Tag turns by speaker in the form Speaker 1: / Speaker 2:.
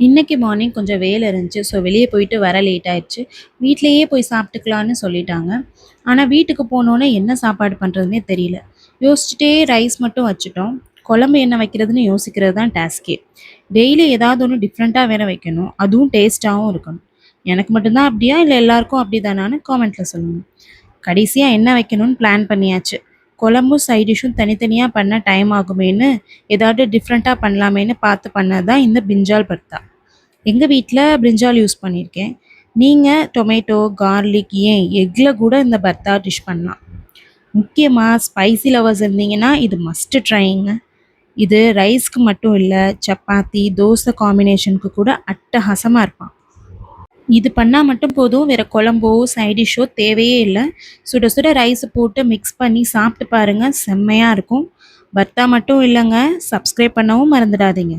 Speaker 1: இன்னைக்கு மார்னிங் கொஞ்சம் வேலை இருந்துச்சு. ஸோ வெளியே போயிட்டு வர லேட் ஆயிடுச்சு. வீட்லயே போய் சாப்பிட்டுக்கலான்னு சொல்லிட்டாங்க. ஆனால் வீட்டுக்கு போனோன்னே என்ன சாப்பாடு பண்ணுறதுனே தெரியல. யோசிச்சுட்டே ரைஸ் மட்டும் வச்சுட்டோம். குழம்பு என்ன வைக்கிறதுன்னு யோசிக்கிறது தான் டாஸ்கே. டெய்லி ஏதாவது ஒன்று டிஃப்ரெண்ட்டாக வேற வைக்கணும். அதுவும் டேஸ்ட்டாகவும் இருக்கணும். எனக்கு மட்டும்தான் அப்படியா இல்லை எல்லாருக்கும் அப்படி தானான்னு காமெண்ட்டில் சொல்லுங்கள். கடைசியாக என்ன வைக்கணும்னு பிளான் பண்ணியாச்சு. குழம்பும் சைட் டிஷ்ஷும் தனித்தனியாக பண்ண டைம் ஆகுமேன்னு ஏதாவது டிஃப்ரெண்ட்டாக பண்ணலாமேன்னு பார்த்து பண்ணது தான் இந்த பிஞ்சால் பர்த்தா. எங்கள் வீட்டில் பிரிஞ்சால் யூஸ் பண்ணியிருக்கேன். நீங்கள் டொமேட்டோ, கார்லிக் ஏன் எக்கில் கூட இந்த பர்த்தா டிஷ் பண்ணலாம். முக்கியமாக ஸ்பைசி லவர்ஸ் இருந்தீங்கன்னா இது மஸ்ட்டு ட்ரைங்க. இது ரைஸ்க்கு மட்டும் இல்லை, சப்பாத்தி தோசை காம்பினேஷனுக்கு கூட அட்டகாசமாக இருப்பான். இது பண்ணால் மட்டும் போதும், வேறு குழம்போ சைடிஷ்ஷோ தேவையே இல்லை. சுட சுட ரைஸை போட்டு மிக்ஸ் பண்ணி சாப்பிட்டு பாருங்கள், செம்மையாக இருக்கும். பர்த்தா மட்டும் இல்லைங்க, சப்ஸ்கிரைப் பண்ணவும் மறந்துடாதீங்க.